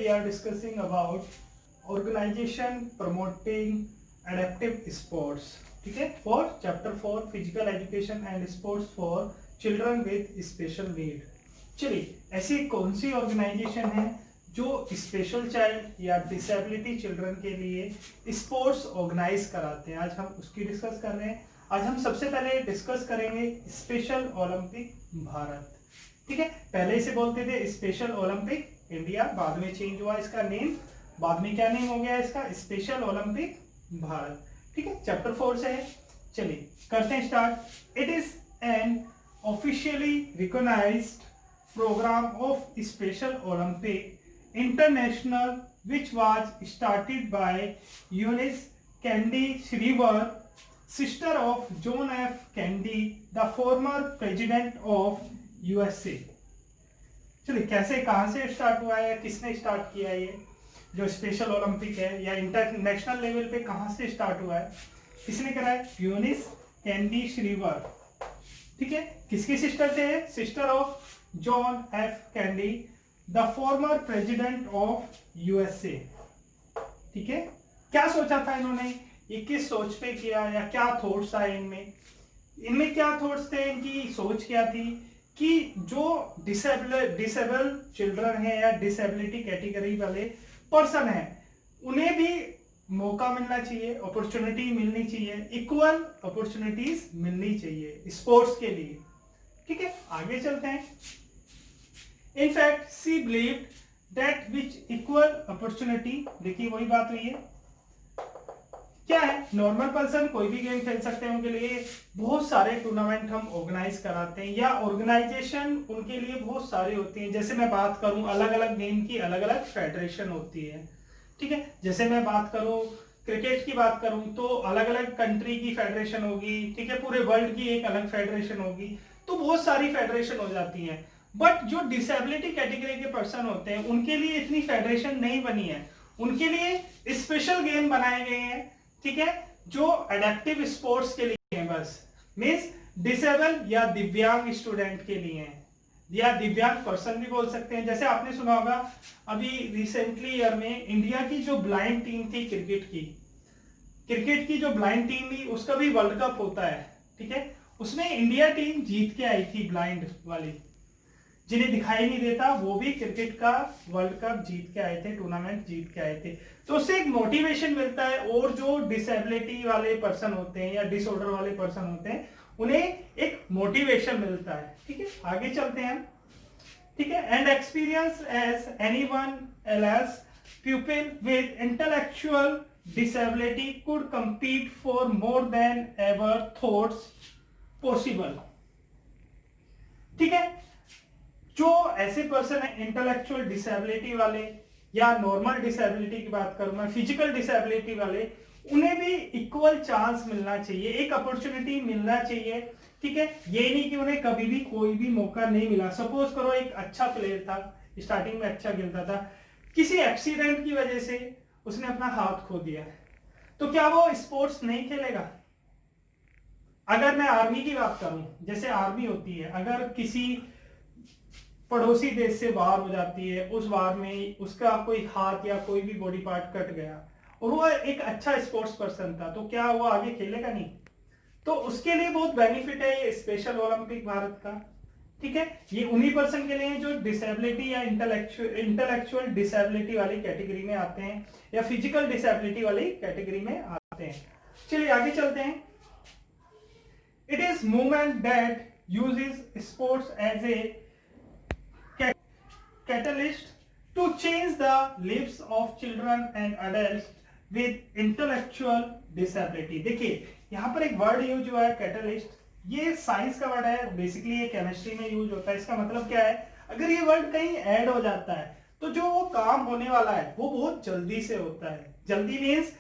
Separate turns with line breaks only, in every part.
we are discussing about organization promoting adaptive sports. ठीक है, for chapter 4 physical education and sports for children with special need. चलिए, ऐसी कौन सी organisation है जो स्पेशल चाइल्ड या डिसेबिलिटी चिल्ड्रन के लिए स्पोर्ट्स ऑर्गेनाइज कराते हैं? आज हम उसकी डिस्कस कर रहे हैं। आज हम सबसे पहले डिस्कस करेंगे स्पेशल ओलंपिक भारत। ठीक है, पहले इसे बोलते थे स्पेशल ओलंपिक इंडिया, बाद में चेंज हुआ इसका नेम। बाद में क्या नेम हो गया इसका? Special Olympic Bharat. ठीक है, चैप्टर 4 से है। चलिए करते हैं start. It is an officially recognised program of Special Olympic International, which was started by Eunice Kennedy Shriver, sister of John F. Kennedy, the former president of USA. चलिए, कैसे कहाँ से स्टार्ट हुआ है, किसने स्टार्ट किया है? ये जो स्पेशल ओलंपिक है या इंटरनेशनल लेवल पे कहाँ से स्टार्ट हुआ है, किसने करा है? Eunice Kennedy Shriver. ठीक है, किसकी सिस्टर थे? Sister of John F Kennedy, the former president of USA. ठीक है, क्या सोचा था इन्होंने? ये किस सोच पे किया या क्या थॉट्स आए इनमें? इनमें क्या थॉट्स थे? इनकी सोच क्या थी कि जो डिसेबल चिल्ड्रन है या डिसेबिलिटी कैटेगरी वाले पर्सन है, उन्हें भी मौका मिलना चाहिए, अपॉर्चुनिटी मिलनी चाहिए, इक्वल अपॉर्चुनिटीज मिलनी चाहिए स्पोर्ट्स के लिए। ठीक है, आगे चलते हैं। In fact, she believed that with equal opportunity, देखिए वही बात हुई है। क्या है? नॉर्मल पर्सन कोई भी गेम खेल सकते हैं, उनके लिए बहुत सारे टूर्नामेंट हम ऑर्गेनाइज कराते हैं या ऑर्गेनाइजेशन उनके लिए बहुत सारी होती हैं। जैसे मैं बात करूं, अलग अलग गेम की अलग अलग फेडरेशन होती है। ठीक है, जैसे मैं बात करूं क्रिकेट की बात करूं तो अलग अलग कंट्री की फेडरेशन होगी। ठीक है, पूरे वर्ल्ड की एक अलग फेडरेशन होगी, तो बहुत सारी फेडरेशन हो जाती हैं। बट जो डिसेबिलिटी कैटेगरी के पर्सन होते हैं उनके लिए इतनी फेडरेशन नहीं बनी है, उनके लिए स्पेशल गेम बनाए गए हैं। ठीक है, जो एडेप्टिव स्पोर्ट्स के लिए हैं, बस मींस डिसेबल या दिव्यांग स्टूडेंट के लिए हैं, या दिव्यांग पर्सन भी बोल सकते हैं। जैसे आपने सुना होगा अभी रिसेंटली ईयर में इंडिया की जो ब्लाइंड टीम थी क्रिकेट की जो ब्लाइंड टीम थी, उसका भी वर्ल्ड कप होता है। ठीक है, उसमें इंडिया टीम जीत के आई थी, ब्लाइंड वाली, जिन्हें दिखाई नहीं देता, वो भी क्रिकेट का वर्ल्ड कप जीत के आए थे, टूर्नामेंट जीत के आए थे। तो उससे एक मोटिवेशन मिलता है, और जो डिसेबिलिटी वाले पर्सन होते हैं या डिसऑर्डर वाले पर्सन होते हैं, उन्हें एक मोटिवेशन मिलता है। ठीक है, आगे चलते हैं। ठीक है, and experience as anyone else pupil with intellectual disability could compete for more than ever thought possible. ठीक है, जो ऐसे पर्सन है इंटेलेक्चुअल डिसेबिलिटी वाले या नॉर्मल डिसेबिलिटी की बात करूं मैं, फिजिकल डिसेबिलिटी वाले, उन्हें भी इक्वल चांस मिलना चाहिए, एक अपॉर्चुनिटी मिलना चाहिए। ठीक है, ये नहीं कि उन्हें कभी भी कोई भी मौका नहीं मिला। सपोज करो एक अच्छा प्लेयर था, स्टार्टिंग में अच्छा खेलता था, किसी एक्सीडेंट की वजह से उसने अपना हाथ खो दिया, तो क्या वो स्पोर्ट्स नहीं खेलेगा? अगर मैं आर्मी की बात करूं, जैसे आर्मी होती है, अगर किसी पड़ोसी देश से वार हो जाती है, उस वार में उसका कोई हाथ या कोई भी बॉडी पार्ट कट गया और वो एक अच्छा स्पोर्ट्स पर्सन था, तो क्या वो आगे खेलेगा? नहीं। तो उसके लिए बहुत बेनिफिट है ये स्पेशल ओलंपिक भारत का। ठीक है, ये उन्हीं पर्सन के लिए जो डिसेबिलिटी या इंटेलेक्चुअल डिसेबिलिटी वाली कैटेगरी में आते हैं या फिजिकल डिसेबिलिटी वाली कैटेगरी में आते हैं। चलिए आगे चलते हैं। It is movement that uses sports as a catalyst to change the lives of children and adults with intellectual disability. देखिए यहाँ पर एक वर्ड यूज हुआ है कैटलिस्ट, ये साइंस का वर्ड है, बेसिकली ये केमिस्ट्री में यूज होता है। इसका मतलब क्या है? अगर ये वर्ड कहीं ऐड हो जाता है तो जो वो काम होने वाला है वो बहुत जल्दी से होता है। जल्दी मीन्स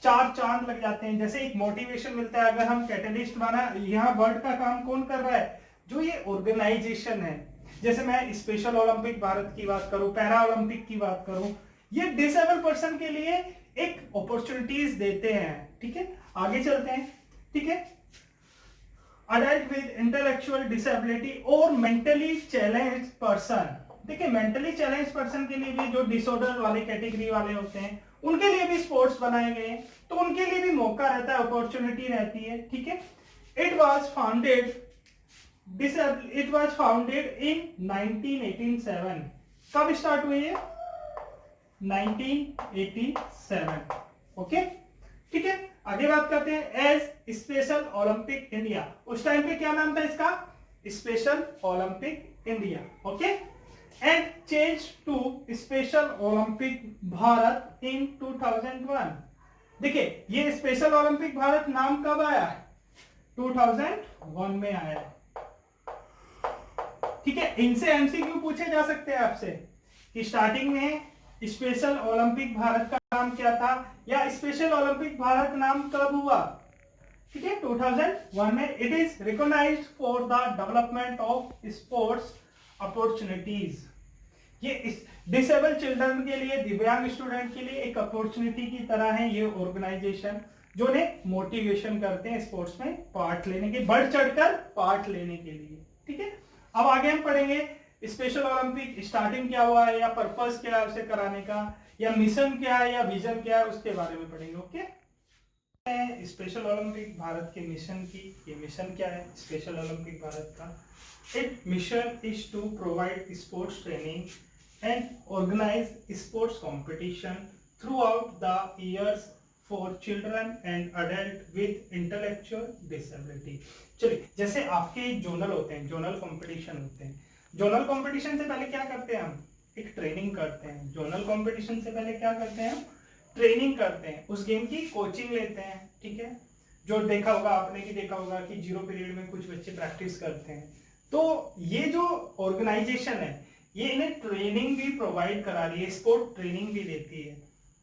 4 चांद लग जाते हैं। जैसे एक मोटिवेशन मिलता है अगर हम कैटलिस्ट बना, यहाँ वर्ड का काम कौन कर रहा है? जो ये ऑर्गेनाइजेशन है। जैसे मैं स्पेशल ओलंपिक भारत की बात करूं, पैरा ओलंपिक की बात करूं, ये डिसेबल पर्सन के लिए एक अपॉर्चुनिटीज देते हैं। ठीक है, आगे चलते हैं। ठीक है, अडल्ट विद इंटेलेक्चुअल डिसेबिलिटी और मेंटली चैलेंज्ड पर्सन देखिए मेंटली चैलेंज पर्सन के लिए भी, जो डिसऑर्डर वाले कैटेगरी वाले होते हैं, उनके लिए भी स्पोर्ट्स बनाए गए हैं, तो उनके लिए भी मौका रहता है, अपॉर्चुनिटी रहती है, ठीक है। It was founded in 1987। कब स्टार्ट हुई है? 1987। ओके, ठीक है। आगे बात करते हैं। एज स्पेशल ओलंपिक इंडिया, उस टाइम पे क्या नाम था इसका? Special Olympic India. Okay, and change to special Olympic Bharat in 2001। देखिए ये स्पेशल ओलंपिक भारत नाम कब आया? 2001 में आया, ठीक है। इनसे एमसीक्यू पूछे जा सकते हैं आपसे कि स्टार्टिंग में स्पेशल ओलंपिक भारत का नाम क्या था, या स्पेशल ओलंपिक भारत नाम कब हुआ, ठीक है। 2001 में। It is recognised for the development of sports opportunities. ये इस डिसेबल चिल्ड्रन के लिए, दिव्यांग स्टूडेंट के लिए एक अपॉर्चुनिटी की तरह है ये ऑर्गेनाइजेशन, जो उन्हें मोटिवेशन करते हैं स्पोर्ट्स में पार्ट लेने के, बढ़ चढ़कर पार्ट लेने के लिए, ठीक है। अब आगे हम पढ़ेंगे स्पेशल ओलंपिक स्टार्टिंग क्या हुआ है, या पर्पस क्या है उसे कराने का, या मिशन क्या है, या विजन क्या है, उसके बारे में पढ़ेंगे। ओके, स्पेशल ओलंपिक भारत के मिशन की, ये मिशन क्या है स्पेशल ओलंपिक भारत का? It mission is to provide sports training and organise sports competition throughout the years for children and adult with intellectual disability. चलिए, जैसे आपके जोनल होते हैं, जोनल कंपटीशन होते हैं, जोनल कंपटीशन से पहले क्या करते हैं हम? एक ट्रेनिंग करते हैं। जोनल कंपटीशन से पहले क्या करते हैं हम? ट्रेनिंग करते हैं, उस गेम की कोचिंग लेते हैं, ठीक है। जो देखा होगा आपने, कि देखा होगा कि 0 पीरियड में कुछ बच्चे प्रैक्टिस करते हैं, तो ये जो ऑर्गेनाइजेशन है ये इन्हें ट्रेनिंग भी प्रोवाइड करा रही है, स्पोर्ट ट्रेनिंग भी देती है।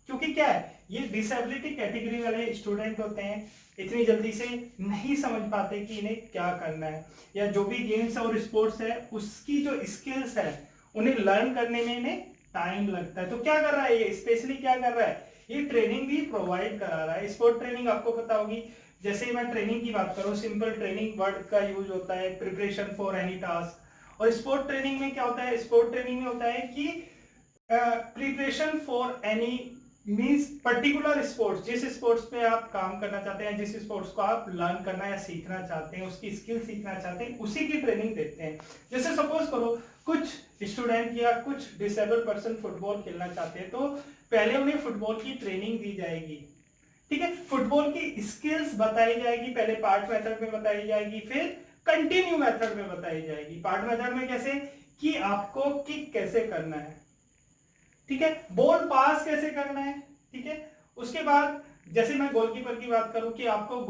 क्योंकि क्या है, ये डिसेबिलिटी कैटेगरी वाले स्टूडेंट होते हैं, इतनी जल्दी से नहीं समझ पाते कि इन्हें क्या करना है, या जो भी गेम्स और स्पोर्ट्स है उसकी जो स्किल्स है उन्हें लर्न करने में इन्हें टाइम लगता है। तो क्या कर रहा है ये, स्पेशली क्या कर रहा है, ये ट्रेनिंग भी प्रोवाइड करा रहा है। स्पोर्ट ट्रेनिंग आपको पता होगी, जैसे मैं ट्रेनिंग की बात करूं, सिंपल ट्रेनिंग वर्ड का यूज होता है, प्रिपरेशन फॉर एनी टास्क। और स्पोर्ट ट्रेनिंग में क्या होता है? स्पोर्ट ट्रेनिंग में होता है कि preparation for any means particular sports, जिस स्पोर्ट्स पे आप काम करना चाहते हैं, जिस स्पोर्ट्स को आप लर्न करना या सीखना चाहते हैं, उसकी स्किल सीखना चाहते हैं, उसी की ट्रेनिंग देते हैं। जैसे सपोज करो कुछ स्टूडेंट या कुछ डिसेबल पर्सन फुटबॉल खेलना चाहते हैं, तो पहले उन्हें फुटबॉल की ट्रेनिंग दी जाएगी, ठीक है। फुटबॉल की स्किल्स बताई जाएगी, पहले पार्ट मेथड में बताई जाएगी, फिर कंटिन्यू मेथड में बताई जाएगी। पार्ट मेथड में कैसे, कि आपको किक कैसे करना है, ठीक है, बॉल पास कैसे करना है, ठीक है। उसके बाद जैसे मैं गोलकीपर की बात करूं कि आपको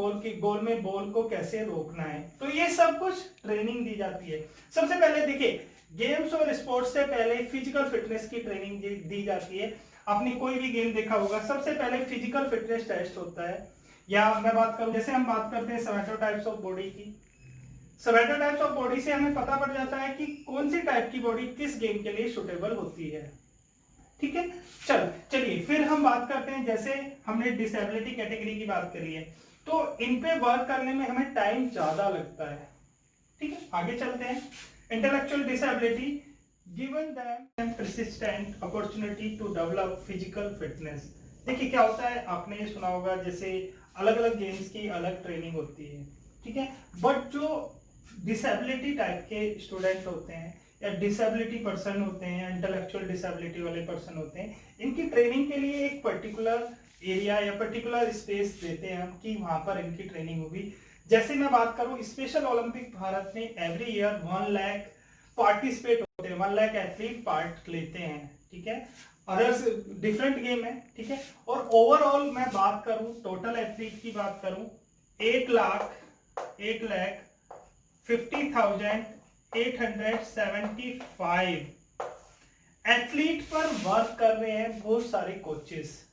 गोल में बॉल को कैसे रोकना है, तो ये सब कुछ ट्रेनिंग दी जाती है। सबसे पहले देखिए, गेम्स और स्पोर्ट्स से पहले फिजिकल फिटनेस की ट्रेनिंग दी जाती है। आपने कोई भी गेम देखा होगा, सबसे पहले फिजिकल फिटनेस टेस्ट होता है। या मैं बात करूं, जैसे हम बात करते हैं सवेटो टाइप्स ऑफ बॉडी की, सवेटो टाइप्स ऑफ बॉडी से हमें पता पड़ जाता है कि कौन सी टाइप की बॉडी किस गेम के लिए सुटेबल होती है, ठीक है। चलिए फिर हम बात करते हैं, जैसे हमने डिसेबिलिटी कैटेगरी की बात करी है, तो इन पे वर्क करने में हमें टाइम ज्यादा लगता है, ठीक है। आगे चलते हैं। Intellectual disability given them persistent opportunity to develop physical fitness। देखिए क्या होता है, आपने ये सुना होगा, जैसे अलग अलग गेम्स की अलग ट्रेनिंग होती है, ठीक है। बट जो डिसेबिलिटी टाइप के स्टूडेंट होते हैं, या डिसेबिलिटी पर्सन होते हैं, इंटेलेक्चुअल डिसेबिलिटी वाले पर्सन होते हैं, इनकी ट्रेनिंग के लिए एक पर्टिकुलर एरिया या पर्टिकुलर स्पेस देते हैं हम, कि वहां पर इनकी ट्रेनिंग होगी। जैसे मैं बात करूं, स्पेशल ओलंपिक भारत में एवरी ईयर 1 लाख पार्टिसिपेट होते हैं, 1 लाख एथलीट पार्ट लेते हैं, ठीक है। अदर्स डिफरेंट गेम है, ठीक है। और ओवरऑल मैं बात करूं, टोटल एथलीट की बात करूं, 8 लाख 50,875 एथलीट पर वर्क कर रहे हैं बहुत सारे कोचेस,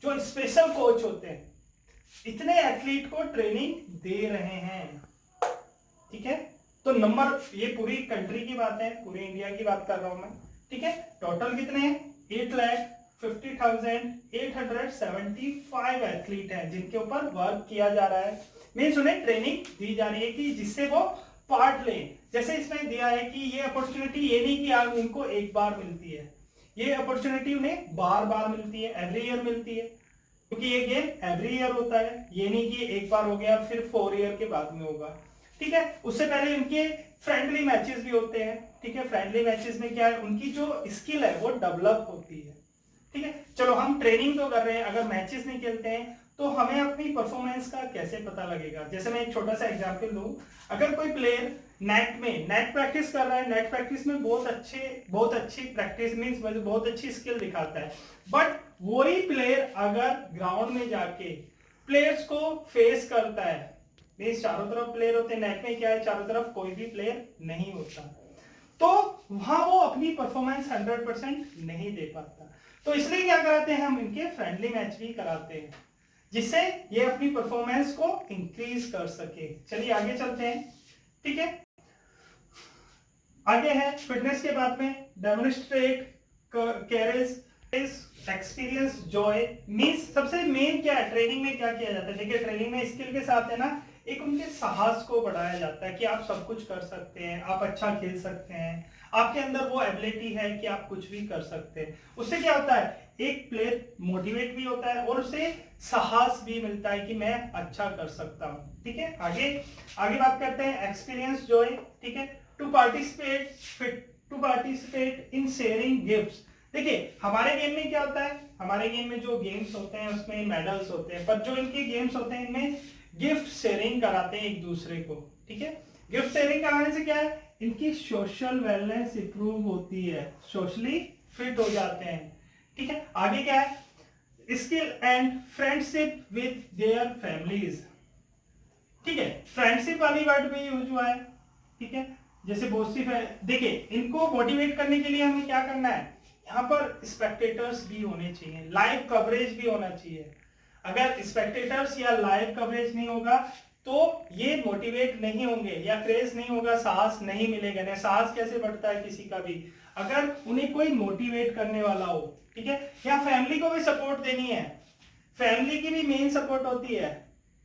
जो स्पेशल कोच होते हैं, इतने एथलीट को ट्रेनिंग दे रहे हैं, ठीक है। तो नंबर, ये पूरी कंट्री की बात है, पूरे इंडिया की बात कर रहा हूं मैं, ठीक है। टोटल कितने हैं? 8,50,875 एथलीट हैं जिनके ऊपर वर्क किया जा रहा है, मीन्स उन्हें ट्रेनिंग दी जा रही है कि जिससे वो पार्ट लें। जैसे इसमें दिया है कि ये अपॉर्चुनिटी ये नहीं कि आप उनको एक बार मिलती है, ये अपॉर्चुनिटी उन्हें बार बार मिलती है, एवरी ईयर मिलती है, क्योंकि ये गेम एवरी ईयर होता है। ये नहीं कि एक बार हो गया फिर 4 ईयर के बाद में होगा, ठीक है। उससे पहले इनके फ्रेंडली मैचेस भी होते हैं, ठीक है। फ्रेंडली मैचेस में क्या है, उनकी जो स्किल है वो डेवलप होती है, ठीक है। चलो हम ट्रेनिंग तो कर रहे हैं, अगर मैचेस नहीं खेलते हैं तो हमें अपनी परफॉर्मेंस का कैसे पता लगेगा। जैसे मैं एक छोटा सा एग्जांपल दूं, अगर कोई प्लेयर नेट प्रैक्टिस कर रहा है, नेट प्रैक्टिस में बहुत अच्छी प्रैक्टिस मींस बहुत अच्छी स्किल दिखाता है, बट वही प्लेयर अगर ग्राउंड में जाके प्लेयर्स को फेस करता है, मींस चारों तरफ प्लेयर होते हैं, नेट में क्या है चारों तरफ कोई भी प्लेयर नहीं होता, तो वहां वो अपनी परफॉर्मेंस 100% नहीं दे पाता। तो इसलिए क्या कराते हैं हम, इनके फ्रेंडली मैच भी कराते हैं, जिससे ये अपनी परफॉर्मेंस को इंक्रीज कर सके। चलिए आगे चलते हैं, ठीक है। आगे है फिटनेस के बाद में डेमोन्स्ट्रेट करेज, एक्सपीरियंस, जॉय। मींस सबसे मेन क्या है ट्रेनिंग में क्या किया जाता है, देखिए ट्रेनिंग में स्किल के साथ है ना, एक उनके साहस को बढ़ाया जाता है कि आप सब कुछ कर सकते हैं, आप अच्छा खेल सकते हैं, आपके अंदर वो एबिलिटी है कि आप कुछ भी कर सकते हैं। उससे क्या होता है, एक प्लेयर मोटिवेट भी होता है और उसे साहस भी मिलता है कि मैं अच्छा कर सकता हूं, ठीक है। आगे बात करते हैं एक्सपीरियंस, जॉय, ठीक है। To participate in sharing gifts. देखिए हमारे गेम में क्या होता है, हमारे गेम में जो गेम्स होते हैं उसमें मेडल्स होते हैं, पर जो इनके गेम्स होते हैं इनमें गिफ्ट शेयरिंग कराते हैं एक दूसरे को, ठीक है। गिफ्ट शेयरिंग कराने से क्या है, इनकी सोशल वेलनेस इंप्रूव होती है, सोशली फिट हो जाते हैं, ठीक है। आगे क्या है, skill and friendship with their families, ठीक है। फ्रेंडशिप वाली वर्ड भी यूज हुआ है, ठीक है। जैसे बहुत सी देखिए इनको मोटिवेट करने के लिए हमें क्या करना है, यहाँ पर स्पेक्टेटर्स भी होने चाहिए, लाइव कवरेज भी होना चाहिए। अगर स्पेक्टेटर्स या लाइव कवरेज नहीं होगा तो ये मोटिवेट नहीं होंगे या क्रेज नहीं होगा, साहस नहीं मिलेगा। ना साहस कैसे बढ़ता है किसी का भी, अगर उन्हें कोई मोटिवेट करने वाला हो, ठीक है। या फैमिली को भी सपोर्ट देनी है, फैमिली की भी मेन सपोर्ट होती है।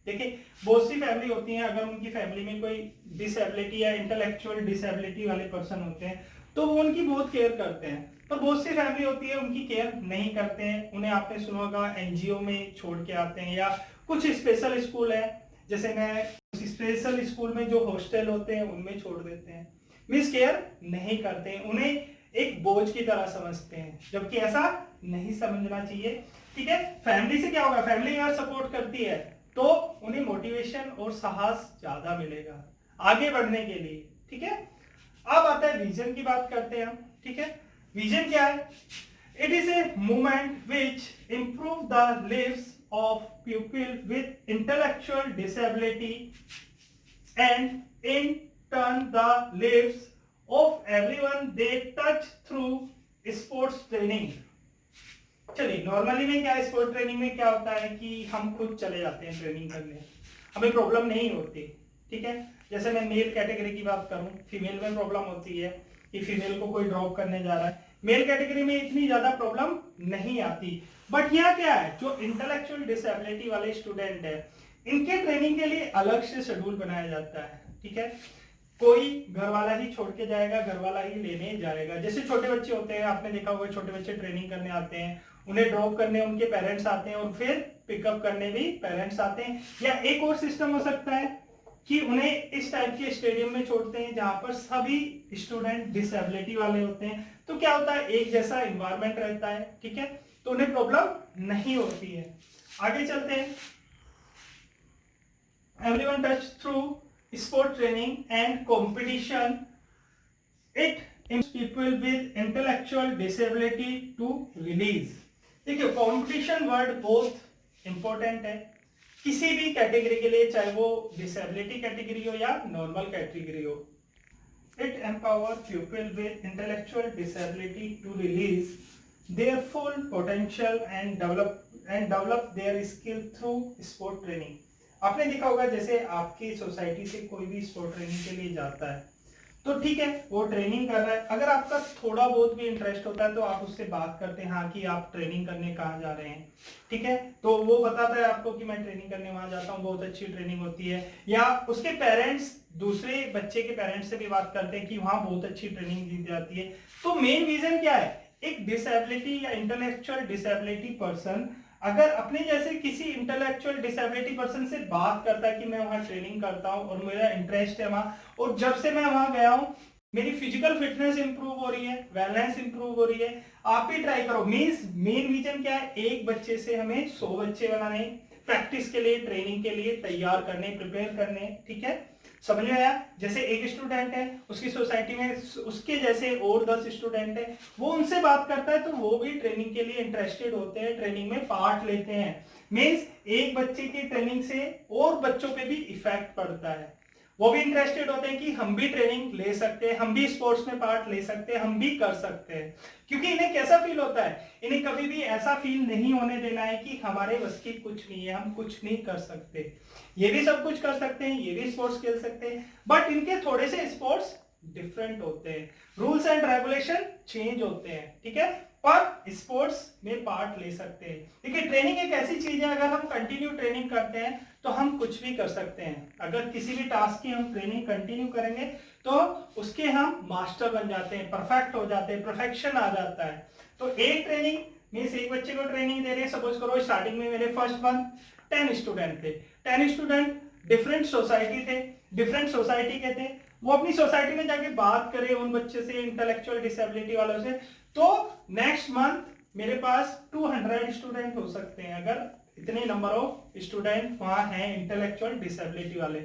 देखिए बहुत सी फैमिली होती है, अगर उनकी फैमिली में कोई डिसेबिलिटी या इंटेलेक्चुअल डिसेबिलिटी वाले पर्सन होते हैं तो वो उनकी बहुत केयर करते हैं, पर बहुत सी फैमिली होती है उनकी केयर नहीं करते हैं, उन्हें आपने सुना होगा एनजीओ में छोड़ के आते हैं, या कुछ स्पेशल स्कूल है, जैसे मैं स्पेशल स्कूल में जो हॉस्टल होते हैं उनमें छोड़ देते हैं, मींस केयर नहीं करते हैं, उन्हें एक बोझ की तरह समझते हैं, जबकि ऐसा नहीं समझना चाहिए, ठीक है। फैमिली से क्या होगा, फैमिली अगर सपोर्ट करती है तो उन्हें मोटिवेशन और साहस ज्यादा मिलेगा आगे बढ़ने के लिए, ठीक है। अब आता है विजन की बात करते हैं हम, ठीक है। विजन क्या है, it is a movement which improve the leaves of people with intellectual disability and in turn the leaves of everyone they touch through sports training. चलिए नॉर्मली में क्या, स्पोर्ट ट्रेनिंग में क्या होता है कि हम खुद चले जाते हैं ट्रेनिंग करने, हमें प्रॉब्लम नहीं होती, ठीक है। जैसे मैं मेल कैटेगरी की बात करूं, फीमेल में प्रॉब्लम होती है कि फीमेल को कोई ड्रॉप करने जा रहा है, मेल कैटेगरी में इतनी ज्यादा प्रॉब्लम नहीं आती। बट यहाँ क्या है, जो इंटेलेक्चुअल डिसेबिलिटी वाले स्टूडेंट है इनके ट्रेनिंग के लिए अलग से शेड्यूल बनाया जाता है, ठीक है। कोई घर वाला ही छोड़ के जाएगा, घर वाला ही लेने जाएगा। जैसे छोटे बच्चे होते हैं, आपने देखा होगा छोटे बच्चे ट्रेनिंग करने आते हैं, उन्हें ड्रॉप करने उनके पेरेंट्स आते हैं और फिर पिकअप करने भी पेरेंट्स आते हैं। या एक और सिस्टम हो सकता है कि उन्हें इस टाइप के स्टेडियम में छोड़ते हैं जहां पर सभी स्टूडेंट डिसेबिलिटी वाले होते हैं, तो क्या होता है एक जैसा एनवायरनमेंट रहता है, ठीक है, तो उन्हें प्रॉब्लम नहीं होती है। आगे चलते हैं, everyone touch through sport training and competition, it empowers people with intellectual disability to release। देखिए कंपटीशन वर्ड बहुत इंपॉर्टेंट है किसी भी कैटेगरी के लिए, चाहे वो डिसेबिलिटी कैटेगरी हो या नॉर्मल कैटेगरी हो। It empower people with intellectual disability to release their full potential and develop their skill through sport training. आपने देखा होगा जैसे आपकी सोसाइटी से कोई भी स्पोर्ट ट्रेनिंग के लिए जाता है तो ठीक है, वो ट्रेनिंग कर रहा है। अगर आपका थोड़ा बहुत भी इंटरेस्ट होता है तो आप उससे बात करते हैं, हाँ कि आप ट्रेनिंग करने कहाँ जा रहे हैं, ठीक है, तो वो बताता है आपको कि मैं ट्रेनिंग करने वहां जाता हूँ, बहुत अच्छी ट्रेनिंग होती है। या उसके पेरेंट्स दूसरे बच्चे के पेरेंट्स से भी बात करते हैं कि वहां बहुत अच्छी ट्रेनिंग दी जाती है। तो मेन रीजन क्या है, एक डिसेबिलिटी या इंटेलेक्चुअल डिसेबिलिटी पर्सन अगर अपने जैसे किसी इंटेलेक्चुअल डिसेबिलिटी पर्सन से बात करता है कि मैं वहां ट्रेनिंग करता हूं और मेरा इंटरेस्ट है वहां, और जब से मैं वहां गया हूं मेरी फिजिकल फिटनेस इंप्रूव हो रही है, वेलनेस इंप्रूव हो रही है, आप भी ट्राई करो। मींस मेन रीजन क्या है, एक बच्चे से हमें 100 बच्चे बनाने, प्रैक्टिस के लिए, ट्रेनिंग के लिए तैयार करने, प्रिपेयर करने, ठीक है, समझ में आया। जैसे एक स्टूडेंट है, उसकी सोसाइटी में उसके जैसे और 10 स्टूडेंट है, वो उनसे बात करता है तो वो भी ट्रेनिंग के लिए इंटरेस्टेड होते हैं, ट्रेनिंग में पार्ट लेते हैं। मींस एक बच्चे की ट्रेनिंग से और बच्चों पे भी इफेक्ट पड़ता है, वो भी इंटरेस्टेड होते हैं कि हम भी ट्रेनिंग ले सकते हैं, हम भी स्पोर्ट्स में पार्ट ले सकते हैं, हम भी कर सकते हैं। क्योंकि इन्हें कैसा फील होता है, इन्हें कभी भी ऐसा फील नहीं होने देना है कि हमारे बस की कुछ नहीं है, हम कुछ नहीं कर सकते। ये भी सब कुछ कर सकते हैं, ये भी स्पोर्ट्स खेल सकते हैं, बट इनके थोड़े से स्पोर्ट्स डिफरेंट होते हैं, रूल्स एंड रेगुलेशन चेंज होते हैं, ठीक है, पर स्पोर्ट्स में पार्ट ले सकते हैं। देखिए ट्रेनिंग एक ऐसी चीज है, अगर हम कंटिन्यू ट्रेनिंग करते हैं तो हम कुछ भी कर सकते हैं। अगर किसी भी टास्क की हम ट्रेनिंग कंटिन्यू करेंगे तो उसके हम मास्टर बन जाते हैं, परफेक्ट हो जाते हैं, परफेक्शन आ जाता है। तो एक ट्रेनिंग मींस एक बच्चे को ट्रेनिंग दे रहे हैं, सपोज करो स्टार्टिंग में मेरे फर्स्ट मंथ 10 स्टूडेंट थे, 10 स्टूडेंट डिफरेंट सोसाइटी थे, डिफरेंट सोसाइटी के थे, वो अपनी सोसाइटी में जाके बात करें उन बच्चे से, इंटेलेक्चुअल डिसेबिलिटी वालों से, तो नेक्स्ट मंथ मेरे पास 200 स्टूडेंट हो सकते हैं, अगर इतने नंबर ऑफ स्टूडेंट वहां हैं इंटेलेक्चुअल डिसेबिलिटी वाले।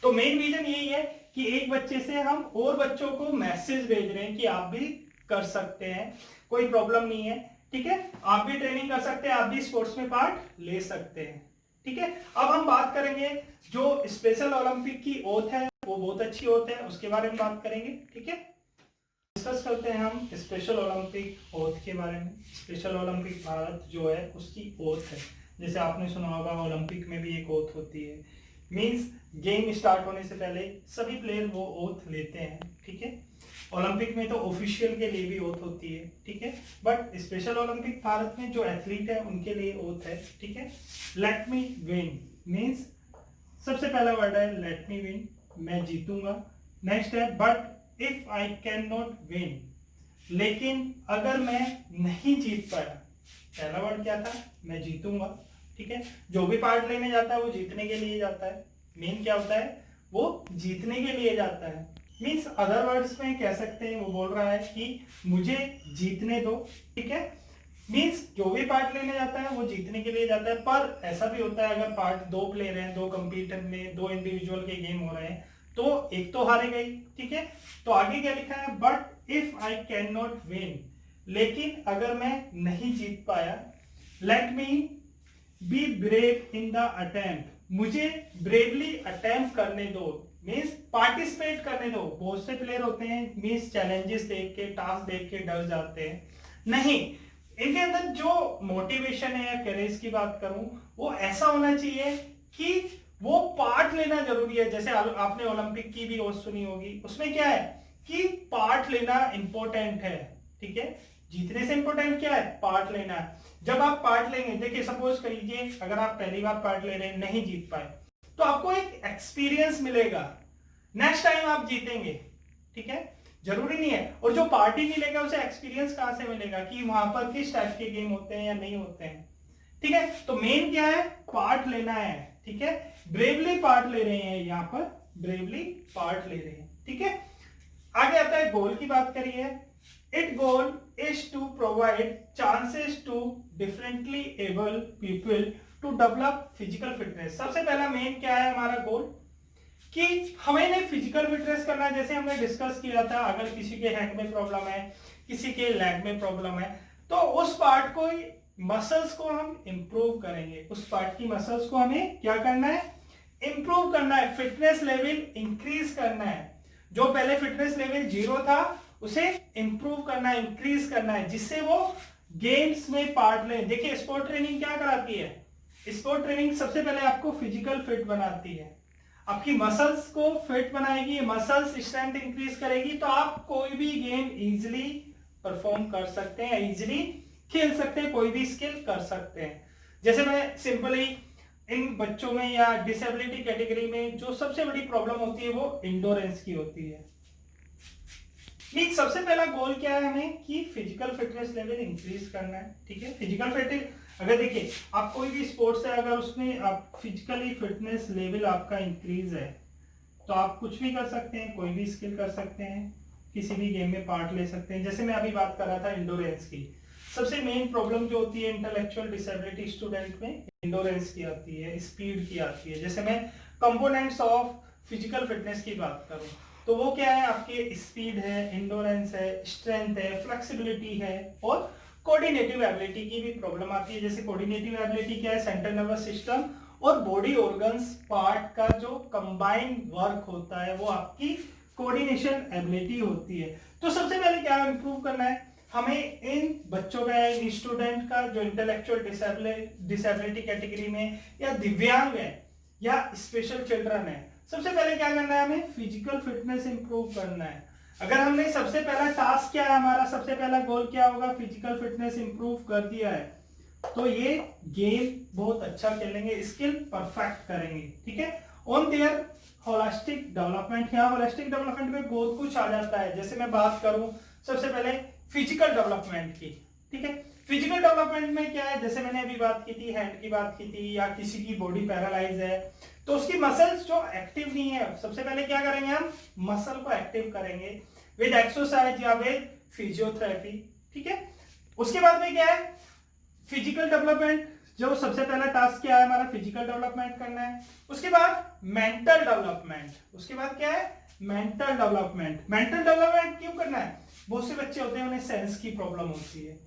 तो मेन रीजन यही है कि एक बच्चे से हम और बच्चों को मैसेज भेज रहे हैं कि आप भी कर सकते हैं, कोई प्रॉब्लम नहीं है, ठीक है, आप भी ट्रेनिंग कर सकते हैं, आप भी स्पोर्ट्स में पार्ट ले सकते हैं, ठीक है। अब हम बात करेंगे जो स्पेशल ओलंपिक की ओथ है, वो बहुत अच्छी ओथ है, उसके बारे में बात करेंगे, ठीक है। डिस्कस करते हैं हम स्पेशल ओलंपिक ओथ के बारे में। स्पेशल ओलंपिक भारत जो है उसकी ओथ है, जैसे आपने सुना होगा ओलंपिक में भी एक ओथ होती है, मींस गेम स्टार्ट होने से पहले सभी प्लेयर वो ओथ लेते हैं, ठीक है। ओलंपिक में तो ऑफिशियल के लिए भी ओथ होती है, ठीक है, बट स्पेशल ओलंपिक भारत में जो एथलीट है उनके लिए ओथ है, ठीक है। लेट मी विन मींस सबसे पहला वर्ड है लेट मी विन, मैं जीतूंगा। नेक्स्ट है but if I can not win, लेकिन अगर मैं नहीं जीत पाया, पहला वर्ड क्या था, मैं जीतूंगा, ठीक है। जो भी पार्ट लेने जाता है वो जीतने के लिए जाता है, मेन क्या होता है, वो जीतने के लिए जाता है। मीन्स अदर वर्ड्स में कह सकते हैं, वो बोल रहा है कि मुझे जीतने दो, ठीक है। मीन्स जो भी पार्ट लेने जाता है वो जीतने के लिए जाता है, पर ऐसा भी होता है अगर पार्ट दो प्लेयर हैं, दो कंपीटर में दो इंडिविजुअल के गेम हो रहे हैं तो एक तो हारेगा ही, ठीक है। तो आगे क्या लिखा है, but if I can not win, लेकिन अगर मैं नहीं जीत पाया, let me be brave in the attempt, मुझे ब्रेवली अटेम्प्ट करने दो, मीन्स पार्टिसिपेट करने दो। बहुत से प्लेयर होते हैं मीन्स चैलेंजेस देख के, टास्क देख के डर जाते हैं, नहीं, इनके अंदर जो मोटिवेशन है या करेज की बात करूं वो ऐसा होना चाहिए कि वो पार्ट लेना जरूरी है। जैसे आपने ओलंपिक की भी ओथ सुनी होगी, उसमें क्या है कि पार्ट लेना इंपॉर्टेंट है, ठीक है। जीतने से इंपॉर्टेंट क्या है, पार्ट लेना है। जब आप पार्ट लेंगे, देखिए सपोज करिए अगर आप पहली बार पार्ट ले रहे हैं, नहीं जीत पाए, तो आपको एक एक्सपीरियंस मिलेगा, नेक्स्ट टाइम आप जीतेंगे, ठीक है। जरूरी नहीं है, और जो पार्टी मिलेगा उसे एक्सपीरियंस कहां से मिलेगा कि वहां पर किस टाइप के गेम होते हैं या नहीं होते हैं, ठीक है। तो मेन क्या है, पार्ट लेना है, ठीक है, ब्रेवली पार्ट ले रहे हैं, यहां पर ब्रेवली पार्ट ले रहे हैं, ठीक है। आगे आता है गोल की बात करिए, it goal is to provide chances to differently able people to develop physical fitness. सबसे पहला मेन क्या है हमारा गोल, कि हमें फिजिकल फिटनेस करना है। जैसे हमने डिस्कस किया था, अगर किसी के हैंड में प्रॉब्लम है, किसी के लेग में प्रॉब्लम है, तो उस पार्ट को, मसल्स को हम इंप्रूव करेंगे, उस पार्ट की मसल्स को हमें क्या करना है, इंप्रूव करना है, फिटनेस लेवल इंक्रीज करना है। जो पहले फिटनेस लेवल 0 था उसे इंप्रूव करना है, इंक्रीज करना है, जिससे वो गेम्स में पार्ट ले। देखिए स्पोर्ट ट्रेनिंग क्या कराती है, स्पोर्ट ट्रेनिंग सबसे पहले आपको फिजिकल फिट बनाती है। आपकी मसल्स को फिट बनाएगी, मसल्स स्ट्रेंथ इंक्रीज करेगी, तो आप कोई भी गेम इजीली परफॉर्म कर सकते हैं, इजीली खेल सकते हैं, कोई भी स्किल कर सकते हैं। जैसे मैं सिंपली इन बच्चों में या डिसेबिलिटी कैटेगरी में जो सबसे बड़ी प्रॉब्लम होती है वो इंडोरेंस की होती है। सबसे पहला गोल क्या है हमें कि फिजिकल फिटनेस लेवल इंक्रीज करना है। ठीक है, फिजिकल फिटनेस अगर देखिए आप कोई भी स्पोर्ट्स है, अगर उसमें आप फिजिकली फिटनेस लेवल आपका इंक्रीज है तो आप कुछ भी कर सकते हैं, कोई भी स्किल कर सकते हैं, किसी भी गेम में पार्ट ले सकते हैं। जैसे मैं अभी बात कर रहा था इंडोरेंस की, सबसे मेन प्रॉब्लम जो होती है इंटेलेक्चुअल डिसेबिलिटी स्टूडेंट में इंडोरेंस की आती है, स्पीड की आती है। जैसे मैं कंपोनेंट्स ऑफ फिजिकल फिटनेस की बात करूं तो वो क्या है, आपके स्पीड है, इंडोरेंस है, स्ट्रेंथ है, फ्लेक्सिबिलिटी है और कोऑर्डिनेटिव एबिलिटी की भी प्रॉब्लम आती है। जैसे कोऑर्डिनेटिव एबिलिटी क्या है, सेंट्रल नर्वस सिस्टम और बॉडी ऑर्गन्स पार्ट का जो कंबाइंड वर्क होता है वो आपकी कोऑर्डिनेशन एबिलिटी होती है। तो सबसे पहले क्या इंप्रूव करना है हमें इन बच्चों का, इन स्टूडेंट का जो इंटेलेक्चुअल डिसेबिलिटी कैटेगरी में या दिव्यांग है या स्पेशल चिल्ड्रन है, सबसे पहले क्या करना है, हमें फिजिकल फिटनेस इंप्रूव करना है। अगर हमने सबसे पहला टास्क क्या है, हमारा सबसे पहला गोल क्या होगा, फिजिकल फिटनेस इंप्रूव कर दिया है, तो ये गेम बहुत अच्छा खेलेंगे, स्किल परफेक्ट करेंगे। ठीक है, ऑन देयर होलिस्टिक डेवलपमेंट, यहाँ होलिस्टिक डेवलपमेंट में बहुत कुछ आ जाता है। जैसे मैं बात करूं सबसे पहले फिजिकल डेवलपमेंट की। ठीक है, फिजिकल डेवलपमेंट में क्या है, जैसे मैंने अभी बात की थी, हैंड की बात की थी, या किसी की बॉडी पैरालाइज है तो उसकी मसल्स जो एक्टिव नहीं है, सबसे पहले क्या करेंगे, हम मसल को एक्टिव करेंगे विद एक्सरसाइज या विद फिजियोथेरेपी। ठीक है, उसके बाद में क्या है, फिजिकल डेवलपमेंट, जो सबसे पहला टास्क क्या है हमारा, फिजिकल डेवलपमेंट करना है। उसके बाद मेंटल डेवलपमेंट, उसके बाद क्या है, मेंटल डेवलपमेंट। मेंटल डेवलपमेंट क्यों करना है, बहुत से बच्चे होते हैं उन्हें सेंस की प्रॉब्लम होती है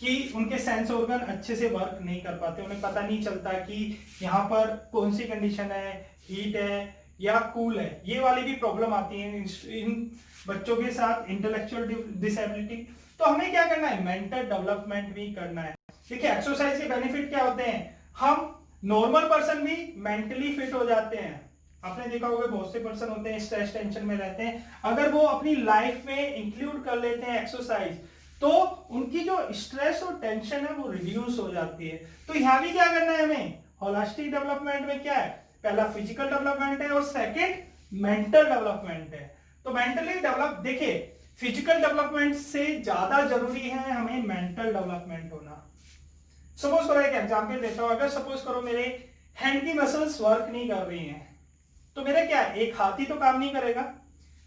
कि उनके सेंस ऑर्गन अच्छे से वर्क नहीं कर पाते, उन्हें पता नहीं चलता कि यहाँ पर कौन सी कंडीशन है, हीट है या कूल है। ये वाली भी प्रॉब्लम आती है इन बच्चों के साथ इंटेलेक्चुअल डिसेबिलिटी। तो हमें क्या करना है, मेंटल डेवलपमेंट भी करना है। देखिए एक्सरसाइज के बेनिफिट क्या होते हैं, हम नॉर्मल पर्सन भी मेंटली फिट हो जाते हैं। आपने देखा होगा बहुत से पर्सन होते हैं स्ट्रेस टेंशन में रहते हैं, अगर वो अपनी लाइफ में इंक्लूड कर लेते हैं एक्सरसाइज तो उनकी जो स्ट्रेस और टेंशन है वो रिड्यूस हो जाती है। तो यहाँ भी क्या करना है हमें, होलिस्टिक डेवलपमेंट में क्या है, पहला फिजिकल डेवलपमेंट है और सेकंड मेंटल डेवलपमेंट है। तो मेंटली डेवलप, देखिए फिजिकल डेवलपमेंट से ज्यादा जरूरी है हमें मेंटल डेवलपमेंट होना। सपोज करो एक एग्जांपल देता हूं, अगर सपोज करो मेरे हैंड की मसल्स वर्क नहीं कर रही हैं तो मेरा क्या है, एक हाथ ही तो काम नहीं करेगा।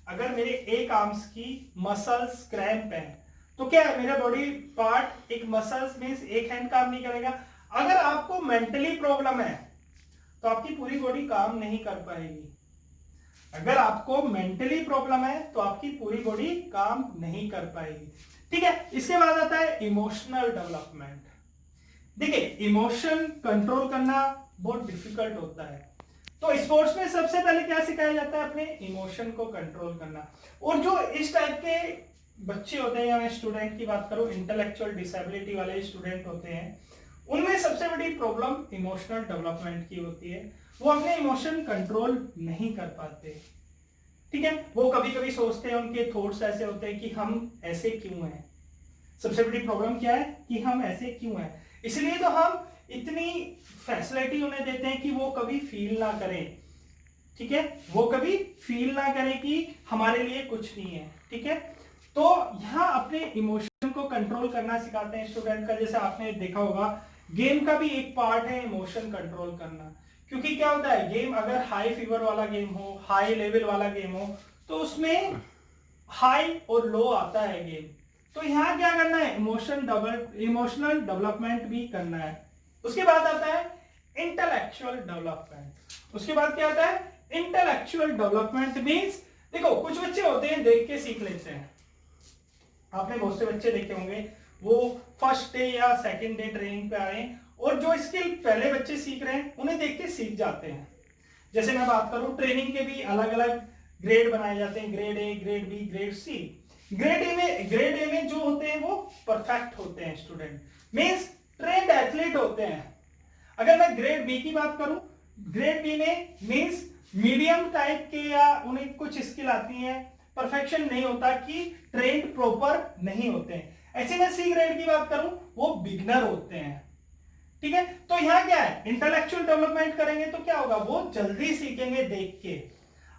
अगर मेरे एक आर्म्स की मसल्स क्रैम्प है तो क्या है, मेरा बॉडी पार्ट एक मसल्स मींस एक हैंड काम नहीं करेगा। अगर आपको मेंटली प्रॉब्लम है तो आपकी पूरी बॉडी काम नहीं कर पाएगी। अगर आपको मेंटली प्रॉब्लम है तो आपकी पूरी बॉडी काम नहीं कर पाएगी। ठीक है, इसके बाद आता है इमोशनल डेवलपमेंट। देखिए इमोशन कंट्रोल करना बहुत डिफिकल्ट होता है, तो स्पोर्ट्स में सबसे पहले क्या सिखाया जाता है, अपने इमोशन को कंट्रोल करना। और जो इस टाइप के बच्चे होते हैं, या मैं स्टूडेंट की बात करूं, इंटेलेक्चुअल डिसेबिलिटी वाले स्टूडेंट होते हैं, उनमें सबसे बड़ी प्रॉब्लम इमोशनल डेवलपमेंट की होती है। वो अपने इमोशन कंट्रोल नहीं कर पाते। ठीक है, वो कभी कभी सोचते हैं, उनके थॉट्स ऐसे होते हैं कि हम ऐसे क्यों हैं। सबसे बड़ी प्रॉब्लम क्या है कि हम ऐसे क्यों हैं, इसलिए तो हम इतनी फैसिलिटी उन्हें देते हैं कि वो कभी फील ना करें। ठीक है, वो कभी फील ना करें कि हमारे लिए कुछ नहीं है। ठीक है, तो यहाँ अपने इमोशन को कंट्रोल करना सिखाते हैं स्टूडेंट का। जैसे आपने देखा होगा गेम का भी एक पार्ट है इमोशन कंट्रोल करना, क्योंकि क्या होता है, गेम अगर हाई फीवर वाला गेम हो, हाई लेवल वाला गेम हो, तो उसमें हाई और लो आता है गेम। तो यहाँ क्या करना है, इमोशनल डेवलपमेंट भी करना है। उसके बाद आता है इंटेलेक्चुअल डेवलपमेंट। उसके बाद क्या आता है, इंटेलेक्चुअल डेवलपमेंट मींस, देखो कुछ बच्चे होते हैं देख के सीख लेते हैं। आपने बहुत से बच्चे देखे होंगे, वो फर्स्ट डे या सेकंड डे ट्रेनिंग पे आए और जो स्किल पहले बच्चे सीख रहे हैं उन्हें देख के सीख जाते हैं। जैसे मैं बात करूं, ट्रेनिंग के भी अलग अलग ग्रेड बनाए जाते हैं, grade A, grade B, grade C. Grade A में जो होते हैं वो परफेक्ट होते हैं स्टूडेंट, मींस ट्रेंड एथलीट होते हैं। अगर मैं ग्रेड बी की बात करूं, ग्रेड बी में मींस मीडियम टाइप के या उन्हें कुछ स्किल आती है, परफेक्शन नहीं होता कि ट्रेंड प्रॉपर नहीं होते हैं। ऐसे में सी ग्रेड की बात करूं वो बिगनर होते हैं, ठीक है। तो यहां क्या है, इंटेलेक्चुअल डेवलपमेंट करेंगे तो क्या होगा, वो जल्दी सीखेंगे देख के।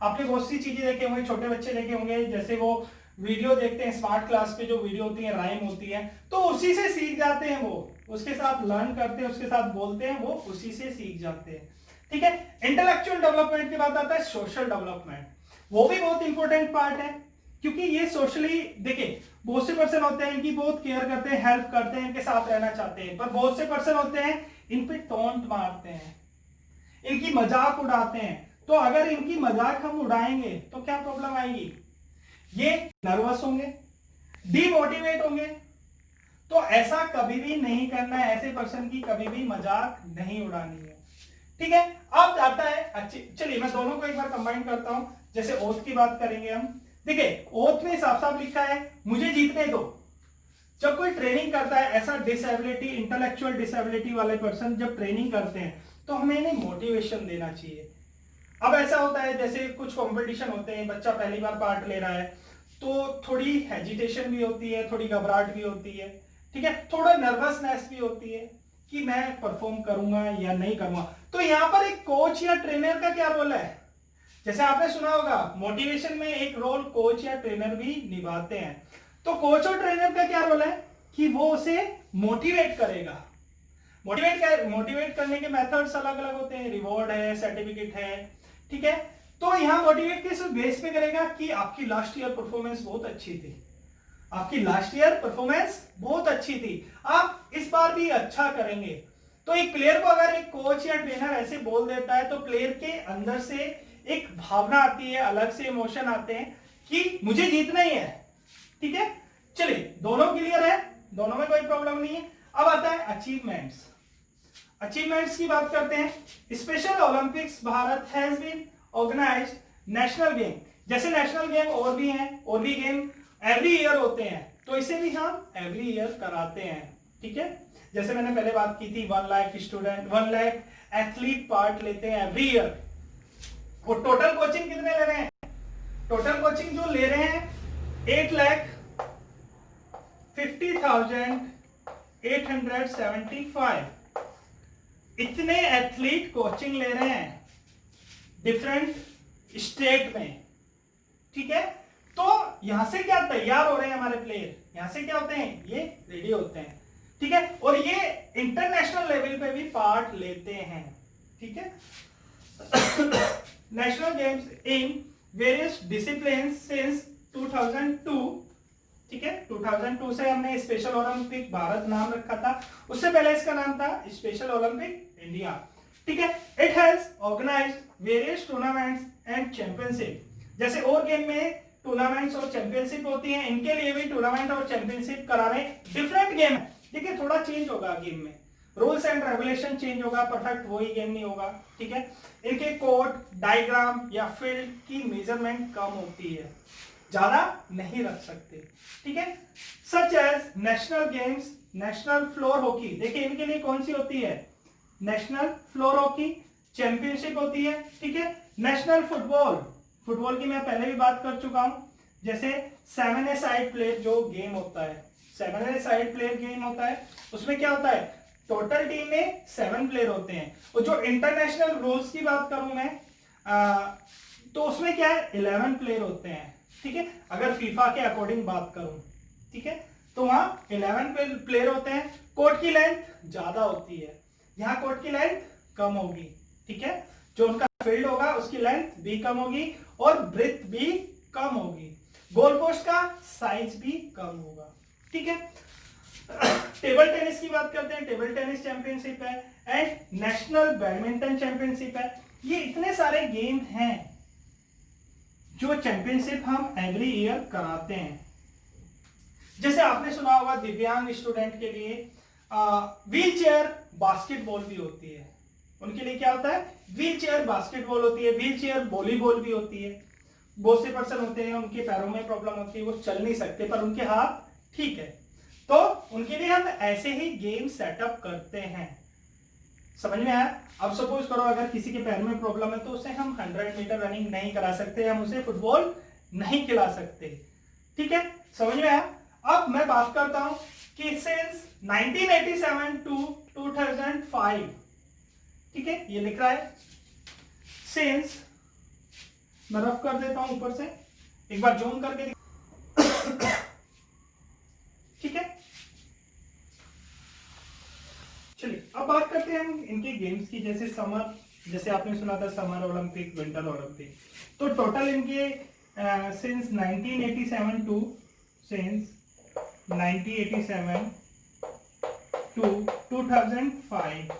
आपने बहुत सी चीजें देखे होंगे, छोटे बच्चे देखे होंगे, जैसे वो वीडियो देखते हैं स्मार्ट क्लास पे, जो वीडियो होती है राइम होती है, तो उसी से सीख जाते हैं, वो उसके साथ लर्न करते हैं, उसके साथ बोलते हैं, वो उसी से सीख जाते हैं, ठीक है। इंटेलेक्चुअल डेवलपमेंट की बात आता है सोशल डेवलपमेंट, वो भी बहुत इंपॉर्टेंट पार्ट है, क्योंकि ये सोशली देखिए बहुत से पर्सन होते हैं इनकी बहुत केयर करते हैं, हेल्प करते हैं, इनके साथ रहना चाहते हैं, पर बहुत से पर्सन होते हैं इन पे टोंट मारते हैं, इनकी मजाक उड़ाते हैं। तो अगर इनकी मजाक हम उड़ाएंगे तो क्या प्रॉब्लम आएगी, ये नर्वस होंगे, डिमोटिवेट होंगे। तो ऐसा कभी भी नहीं करना है, ऐसे पर्सन की कभी भी मजाक नहीं उड़ानी है, ठीक है। अब आता है अच्छी, चलिए मैं दोनों को एक बार कंबाइन करता हूं। जैसे ओथ की बात करेंगे हम, देखिए ओथ में साफ साफ लिखा है मुझे जीतने दो। जब कोई ट्रेनिंग करता है ऐसा डिसेबिलिटी, इंटेलेक्चुअल डिसेबिलिटी वाले पर्सन जब ट्रेनिंग करते हैं तो हमें इन्हें मोटिवेशन देना चाहिए। अब ऐसा होता है जैसे कुछ कंपटीशन होते हैं, बच्चा पहली बार पार्ट ले रहा है तो थोड़ी हेजिटेशन भी होती है, थोड़ी घबराहट भी होती है, ठीक है, थोड़ा नर्वसनेस भी होती है कि मैं परफॉर्म करूंगा या नहीं करूंगा। तो यहां पर एक कोच या ट्रेनर का क्या रोल है, जैसे आपने सुना होगा मोटिवेशन में एक रोल कोच या ट्रेनर भी निभाते हैं। तो कोच और ट्रेनर का क्या रोल है कि वो उसे मोटिवेट करेगा। मोटिवेट करने के मेथड्स अलग अलग होते हैं, रिवॉर्ड है, सर्टिफिकेट है, ठीक है। तो यहां मोटिवेट किस बेस पे करेगा कि आपकी लास्ट ईयर परफॉर्मेंस बहुत अच्छी थी, आपकी लास्ट ईयर परफॉर्मेंस बहुत अच्छी थी, आप इस बार भी अच्छा करेंगे। तो एक प्लेयर को अगर एक कोच या ट्रेनर ऐसे बोल देता है तो प्लेयर के अंदर से एक भावना आती है, अलग से इमोशन आते हैं कि मुझे जीतना ही है, ठीक है। चलिए दोनों क्लियर है, दोनों में कोई प्रॉब्लम नहीं है। अब आता है अचीवमेंट्स। अचीवमेंट्स की बात करते हैं। Special Olympics Bharat has been organised national game, जैसे नेशनल गेम और भी हैं, और भी गेम एवरी ईयर होते हैं, तो इसे भी हम एवरी ईयर कराते हैं, ठीक है। जैसे मैंने पहले बात की थी 1 lakh student, 1 lakh athlete part लेते हैं एवरी ईयर। और टोटल कोचिंग कितने ले रहे हैं, टोटल कोचिंग जो ले रहे हैं 8,50,875, इतने एथलीट कोचिंग ले रहे हैं डिफरेंट स्टेट में, ठीक है। तो यहां से क्या तैयार हो रहे हैं हमारे प्लेयर, यहां से क्या होते हैं, ये रेडी होते हैं, ठीक है। और ये इंटरनेशनल लेवल पे भी पार्ट लेते हैं, ठीक है। National games in various discipline since 2002, ठीक है। 2002 से हमने स्पेशल ओलंपिक भारत नाम रखा था, उससे पहले इसका नाम था स्पेशल ओलंपिक इंडिया, ठीक है। It has organised various tournaments and championship, जैसे और गेम में टूर्नामेंट्स और चैंपियनशिप होती हैं, इनके लिए भी टूर्नामेंट और चैंपियनशिप करा रहे हैं। डिफरेंट गेम है, देखिए थोड़ा चेंज होगा गेम में, रूल्स एंड रेगुलेशन चेंज होगा, परफेक्ट वही गेम नहीं होगा, ठीक है। इनके कोड, डायग्राम या फील्ड की मेजरमेंट कम होती है, ज्यादा नहीं रख सकते, ठीक है। Such as national games, national floor hockey, देखिए इनके लिए कौन सी होती है, नेशनल फ्लोर हॉकी चैंपियनशिप होती है, ठीक है। नेशनल फुटबॉल, फुटबॉल की मैं पहले भी बात कर चुका हूं, जैसे 7 साइड प्लेयर जो गेम होता है, 7 साइड प्लेयर गेम होता है, उसमें क्या होता है, टोटल टीम में 7 प्लेयर होते हैं। और जो इंटरनेशनल रूल्स की बात करूं मैं तो उसमें क्या है 11 प्लेयर होते हैं, ठीक है। अगर फीफा के अकॉर्डिंग बात करूं, ठीक है, तो वहां 11 प्लेयर होते हैं। कोर्ट की लेंथ ज्यादा होती है, यहाँ कोर्ट की लेंथ कम होगी, ठीक है। जो उनका फील्ड होगा उसकी लेंथ भी कम होगी और ब्रेथ भी कम होगी, गोल पोस्ट का साइज भी कम होगा, ठीक है। टेबल टेनिस की बात करते हैं, टेबल टेनिस चैंपियनशिप है एंड नेशनल बैडमिंटन चैंपियनशिप है। ये इतने सारे गेम हैं जो चैंपियनशिप हम एवरी ईयर कराते हैं। जैसे आपने सुना होगा दिव्यांग स्टूडेंट के लिए व्हील चेयर बास्केटबॉल भी होती है, उनके लिए क्या होता है, व्हील चेयर बास्केटबॉल होती है, व्हील चेयर वॉलीबॉल भी होती है। बहुत से पर्सन होते हैं उनके पैरों में प्रॉब्लम होती है, वो चल नहीं सकते, पर उनके हाथ ठीक है, तो उनके लिए हम ऐसे ही गेम सेटअप करते हैं, समझ में आया? अब सपोज करो अगर किसी के पैर में प्रॉब्लम है तो उसे हम 100 मीटर रनिंग नहीं करा सकते, हम उसे फुटबॉल नहीं खिला सकते। ठीक है, समझ में आया? अब मैं बात करता हूं कि सिंस 1987 टू 2005, ठीक है, ये लिख रहा है सिंस, मैं रफ कर देता हूं ऊपर से, एक बार जूम करके ठीक है। चलिए अब बात करते हैं हम इनके गेम्स की, जैसे समर, जैसे आपने सुना था समर ओलंपिक, विंटर ओलंपिक। तो टोटल इनके सिंस 1987 टू 2005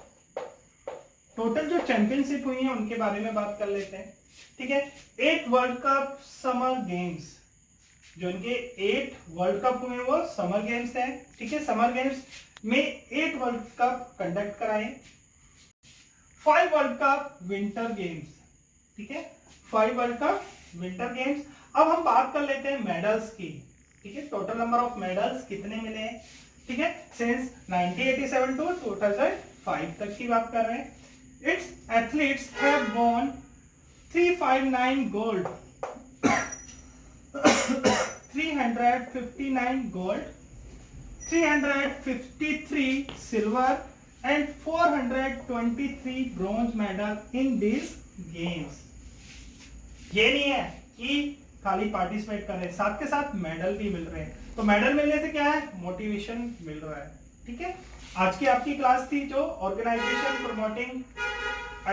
टोटल जो चैंपियनशिप हुई है उनके बारे में बात कर लेते हैं। ठीक है, 8 वर्ल्ड कप समर गेम्स, जो इनके 8 वर्ल्ड कप हुए वो समर गेम्स हैं। ठीक है, समर गेम्स में 8 वर्ल्ड कप कंडक्ट कराए, 5 वर्ल्ड कप विंटर गेम्स। ठीक है, 5 वर्ल्ड कप विंटर गेम्स। अब हम बात कर लेते हैं मेडल्स की। ठीक है, टोटल नंबर ऑफ मेडल्स कितने मिले हैं। ठीक है, सिंस 1987 टू 2005 तक की बात कर रहे हैं। It's athletes have von 359 gold 359 gold, 353 silver and 423 bronze medal in these games। ये नहीं है कि खाली पार्टिसिपेट कर रहे हैं, साथ के साथ मेडल भी मिल रहे हैं। तो मेडल मिलने से क्या है, मोटिवेशन मिल रहा है। ठीक है, आज की आपकी क्लास थी जो ऑर्गेनाइजेशन प्रमोटिंग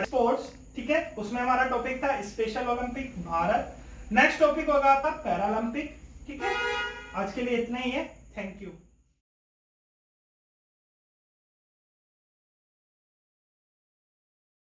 स्पोर्ट्स। ठीक है, उसमें हमारा टॉपिक था special Olympic Bharat. Next topic होगा आपका पैरालंपिक। ठीक है, आज के लिए इतना ही है। Thank you.